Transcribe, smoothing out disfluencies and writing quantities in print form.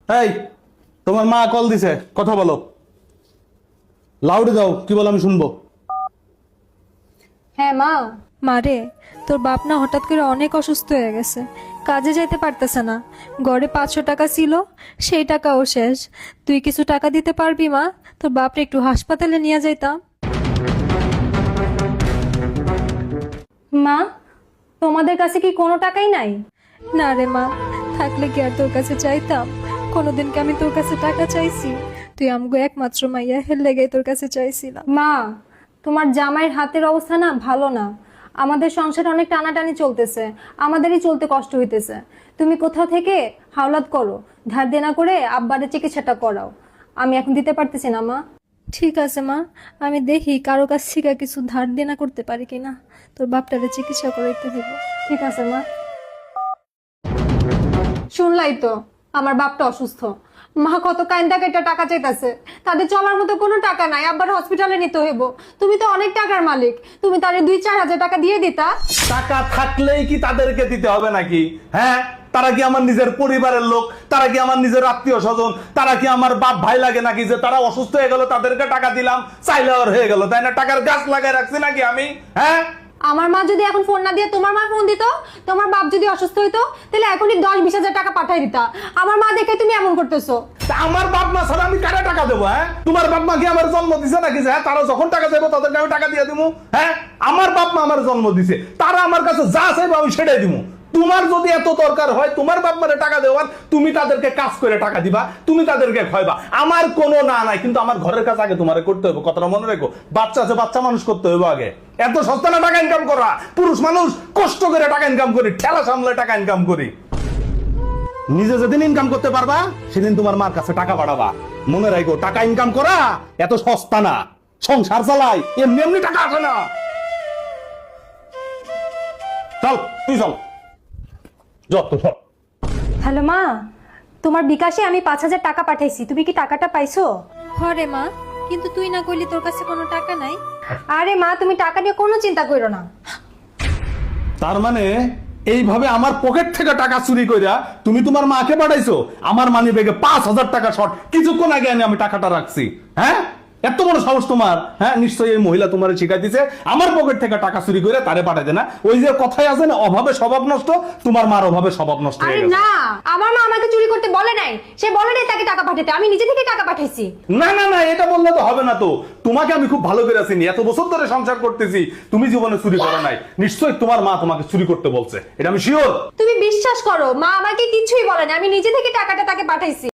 এই তোমার মা কল দিছে, কথা বলো। লাউডে দাও, কি বল আমি শুনবো। হ্যাঁ মা। মারে, তোর বাপ না হঠাৎ করে অনেক অসুস্থ হয়ে গেছে, কাজে যাইতে পারতেছে না। ঘরে 500 টাকা ছিল, সেই টাকাও শেষ। তুই কিছু টাকা দিতে পারবি মা? তোর বাপরে একটু হাসপাতালে নিয়ে যাইতাম। মা, তোমাদের কাছে কি কোনো টাকাই নাই? না রে মা, থাকলে কি আর তোর কাছে চাইতাম? কোনোদিন কি আমি তোর কাছে টাকা চাইছি? তুই আমগো একমাত্র মাইয়া, হের লেগে তোর কাছে চাইছিলাম। মা, তোমার জামাইয়ের হাতের অবস্থা না ভালো না। আমাদের সংসারে অনেক টানাটানি চলতেছে, আমাদেরই চলতে কষ্ট হইতেছে। তুমি কোথাও থেকে হাওলাত করো, ধার দেনা করে আব্বারের চিকিৎসাটা করাও। আমি এখন দিতে পারতেছি না মা। ঠিক আছে মা, আমি দেখি কারো কাছ থেকে কিছু ধার দেনা করতে পারি কিনা। তোর বাপটারে চিকিৎসা করাইতে দিব। ঠিক আছে মা। শুনলাই তো, আমার বাপটা অসুস্থ। মা কত কাইন্দা কেটে টাকা চাইতেছে, তাদের চলার মতো কোনো টাকা নাই, আব্বার হসপিটালে নিতে হইব। তুমি তো অনেক টাকার মালিক, তুমি তারে 2-4 হাজার টাকা দিয়ে দিতা। টাকা থাকলেই কি তাদেরকে দিতে হবে নাকি? হ্যাঁ, তারা কি আমার নিজের পরিবারের লোক? তারা কি আমার নিজের আত্মীয় স্বজন? তারা কি আমার বাপ ভাই লাগে নাকি যে তারা অসুস্থ হয়ে গেল তাদেরকে টাকা দিলাম, চাইলে আর হয়ে গেল, তাই না? টাকার গাছ লাগাই রাখছি নাকি আমি? হ্যাঁ, আমার মা যদি এখন ফোন না দিয়ে তোমার মা ফোন দিত, তোমার বাপ যদি অসুস্থ হইতো, তাহলে এখনই 10-20 হাজার টাকা পাঠাই দিতা। আমার মা দেখে তুমি এমন করতেছো। তা আমার বাপ মা ছাড়া আমি কারে টাকা দেবো? হ্যাঁ, তোমার বাপ মা কি আমার জন্ম দিছে নাকি যে হ্যাঁ তারা যখন টাকা চাইবো তাদেরকে আমি টাকা দিয়ে দিব? হ্যাঁ, আমার বাপ মা আমার জন্ম দিছে, তারা আমার কাছে যা চাইবো আমি সেটাই দিব। তোমার যদি এত দরকার হয় তোমার বাপ মারে টাকা দেওয়ার, তুমি তাদেরকে কাজ করে টাকা দিবা, তুমি তাদেরকে খাইবা, আমার কোনো না নাই। কিন্তু আমার ঘরের কাজ আগে তোমারে করতে হবে, কথাটা মনে রেখো। বাচ্চা আছে, বাচ্চা মানুষ করতে হবে আগে। এত সস্তা না টাকা ইনকাম করা? পুরুষ মানুষ কষ্ট করে টাকা ইনকাম করি, ঠেলা সামলে টাকা ইনকাম করি। নিজে যেদিন ইনকাম করতে পারবা সেদিন তোমার মার কাছে টাকা বাড়াবা। মনে রাখো, টাকা ইনকাম করা এত সস্তা না। সংসার চালাই এমনি এমনি টাকা আসে না। চল, তুই চল, যত সব। হ্যালো মা, তোমার বিকাশে আমি 5,000 টাকা পাঠাইছি, তুমি কি টাকাটা পাইছো? হরে মা, কিন্তু তুই না কইলি তোর কাছে কোনো টাকা নাই। আরে মা, তুমি টাকা নিয়ে কোনো চিন্তা করো না। তার মানে এইভাবে আমার পকেট থেকে টাকা চুরি কইরা তুমি তোমার মাকে পাঠাইছো? আমার মানি ব্যাগে 5,000 টাকা শর্ট, কিছুক্ষণ আগে আমি টাকাটা রাখছি। হ্যাঁ, এত বড় সাহস তোমার? হ্যাঁ, নিশ্চয়ই এই মহিলা তোমার শিখাই দিছে আমার পকেট থেকে টাকা চুরি করে তারে পাঠাইতে না? ওই যে কথাই আছে না, অভাবে স্বভাব নষ্ট। তোমার মার অভাবে স্বভাব নষ্ট হয়ে আরে গেছে। না, আমার মা আমাকে চুরি করতে বলে নাই, সে বলে নাই তাকে টাকা পাঠাতে, আমি নিজে থেকে টাকা পাঠাইছি। না না না, এটা বললে তো হবে না। তো তোমাকে আমি খুব ভালো করে চিনি, এত বছর ধরে সংসার করতেছি, তুমি জীবনে চুরি করো নাই। নিশ্চয়ই তোমার মা তোমাকে চুরি করতে বলছে, এটা আমি শিওর। তুমি বিশ্বাস করো, মা আমাকে কিছুই বলে না, আমি নিজে থেকে টাকাটা তাকে পাঠাইছি।